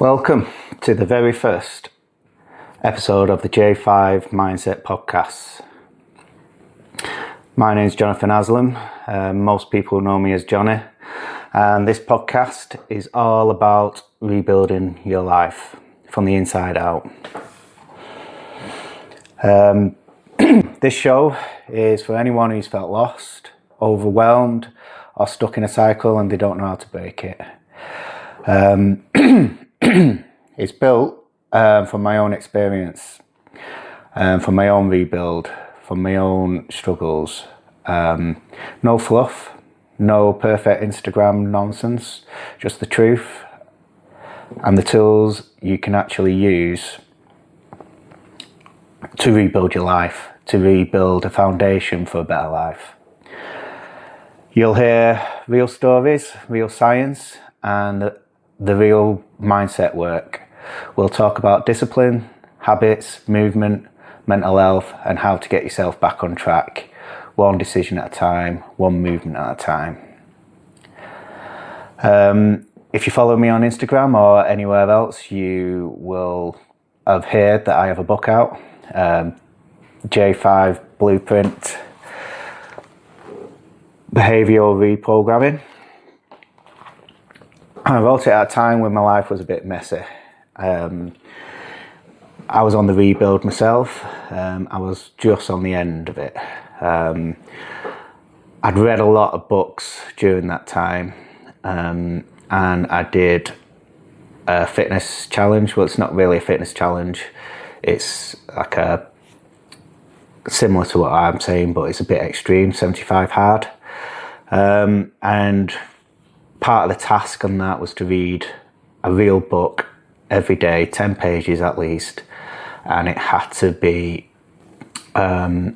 Welcome to the very first episode of the J5 Mindset Podcast. My name is Jonathan Aslam. Most people know me as Johnny. And this podcast is all about rebuilding your life from the inside out. This show is for anyone who's felt lost, overwhelmed, or stuck in a cycle and they don't know how to break it. It's built from my own experience, from my own rebuild, from my own struggles. No fluff, no perfect Instagram nonsense, just the truth and the tools you can actually use to rebuild your life, to rebuild a foundation for a better life. You'll hear real stories, real science, and the real mindset work. We'll talk about discipline, habits, movement, mental health, and how to get yourself back on track, one decision at a time, one movement at a time. If you follow me on Instagram or anywhere else, you will have heard that I have a book out, J5 Blueprint, Behavioural Reprogramming. I wrote it at a time when my life was a bit messy. I was on the rebuild myself. I was just on the end of it. I'd read a lot of books during that time, and I did a fitness challenge. Well, it's not really a fitness challenge. It's like similar to what I'm saying, but it's a bit extreme, 75 hard. And part of the task on that was to read a real book every day, 10 pages at least, and it had to be a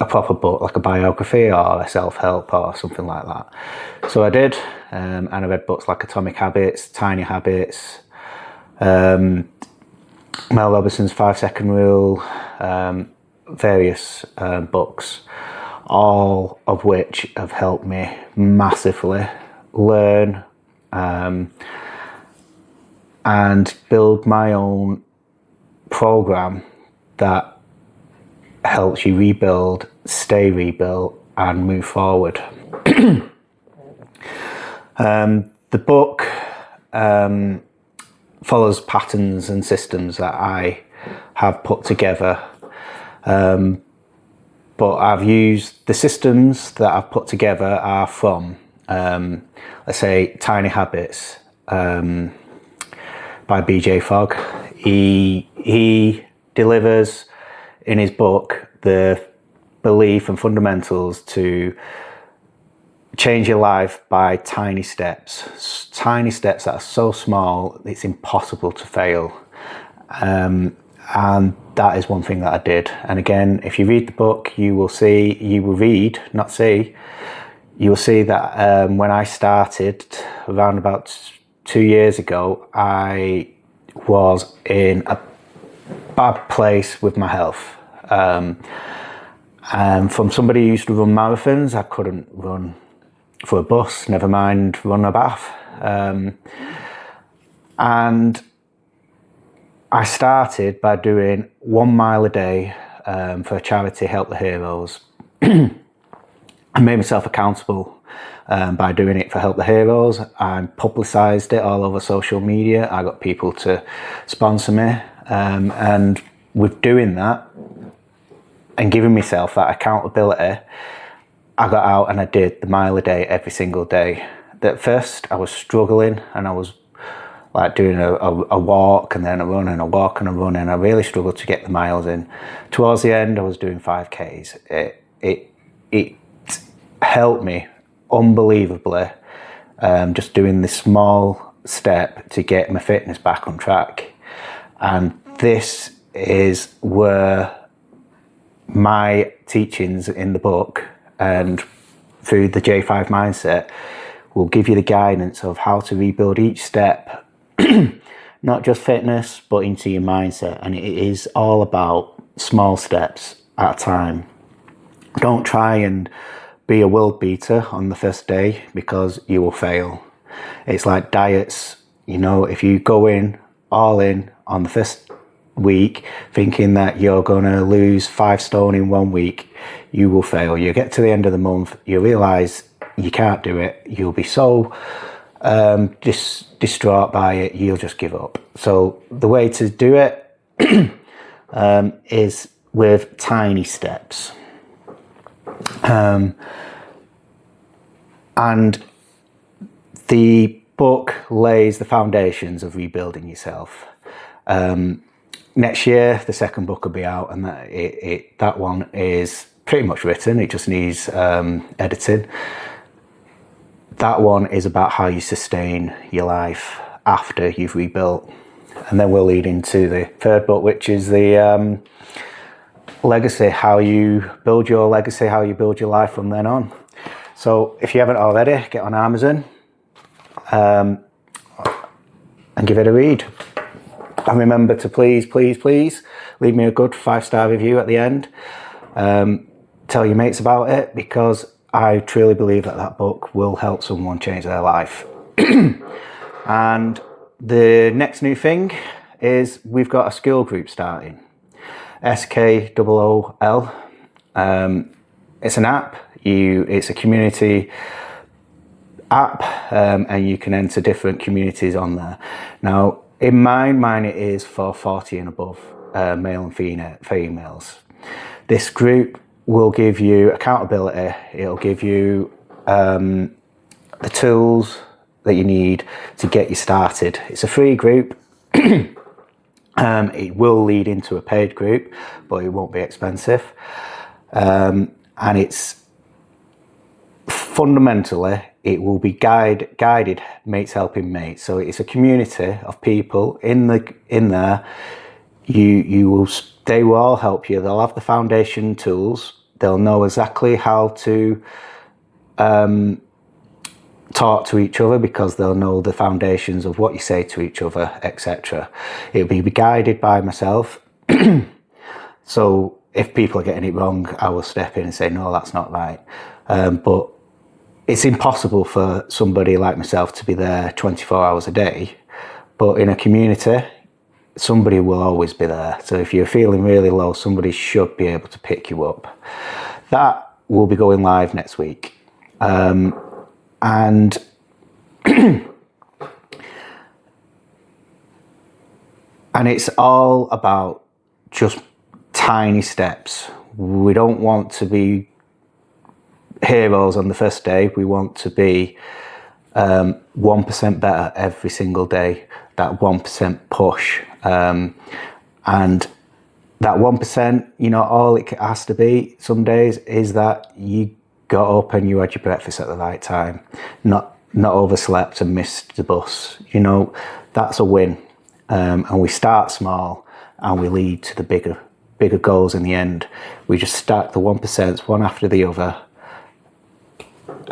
proper book, like a biography or a self-help or something like that. So I did, and I read books like Atomic Habits, Tiny Habits, Mel Robinson's 5-Second Rule, various books, all of which have helped me massively learn and build my own program that helps you rebuild, stay rebuilt, and move forward. The book follows patterns and systems that I have put together, but I've used the systems that I've put together are from let's say Tiny Habits by BJ Fogg. He delivers in his book the belief and fundamentals to change your life by tiny steps that are so small it's impossible to fail. And that is one thing that I did. And again, if you read the book, you will read, not see, you will see that when I started around about 2 years ago, I was in a bad place with my health. And from somebody who used to run marathons, I couldn't run for a bus, never mind run a bath. And I started by doing 1 mile a day for a charity, Help the Heroes. I made myself accountable by doing it for Help the Heroes. I publicised it all over social media. I got people to sponsor me. And with doing that and giving myself that accountability, I got out and I did the mile a day every single day. At first, I was struggling and I was like doing a walk and then a run and a walk and a run, and I really struggled to get the miles in. Towards the end, I was doing 5Ks. It helped me unbelievably, just doing this small step to get my fitness back on track. And this is where my teachings in the book and through the J5 mindset will give you the guidance of how to rebuild each step, not just fitness, but into your mindset. And it is all about small steps at a time. Don't try and be a world beater on the first day, because you will fail. It's like diets. You know, if you go in all in on the first week thinking that you're going to lose 5 stone in 1 week, you will fail. You get to the end of the month, you realise you can't do it, you'll be so distraught by it, you'll just give up. So the way to do it is with tiny steps. And the book lays the foundations of rebuilding yourself. Next year, the second book will be out, and that one is pretty much written. It just needs editing. That one is about how you sustain your life after you've rebuilt. And then we'll lead into the third book, which is the legacy, how you build your legacy, how you build your life from then on. So if you haven't already, get on Amazon and give it a read. And remember to please leave me a good 5-star review at the end. Tell your mates about it, because I truly believe that book will help someone change their life. And the next new thing is we've got a Skool group starting. Skool. It's an app. It's a community app, and you can enter different communities on there. Now, in mine it is for 40 and above, male and females. This group will give you accountability. It'll give you the tools that you need to get you started. It's a free group. It will lead into a paid group, but it won't be expensive. And it's fundamentally, it will be guided mates helping mates. So it's a community of people in there. They will all help you. They'll have the foundation tools. They'll know exactly how to talk to each other, because they'll know the foundations of what you say to each other, etc. It'll be guided by myself. So if people are getting it wrong, I will step in and say, no, that's not right. But it's impossible for somebody like myself to be there 24 hours a day. But in a community, somebody will always be there. So if you're feeling really low, somebody should be able to pick you up. That will be going live next week. And it's all about just tiny steps. We don't want to be heroes on the first day. We want to be 1% better every single day. That 1% push. And that 1%, all it has to be some days is that you got up and you had your breakfast at the right time, not overslept and missed the bus. That's a win. And we start small and we lead to the bigger goals in the end. We just stack the 1% one after the other,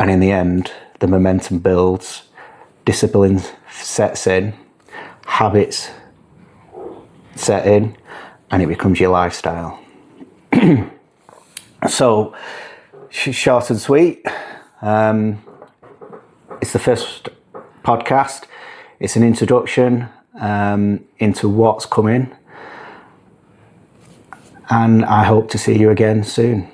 and in the end the momentum builds, discipline sets in, habits set in, and it becomes your lifestyle. So short and sweet. It's the first podcast. It's an introduction into what's coming, and I hope to see you again soon.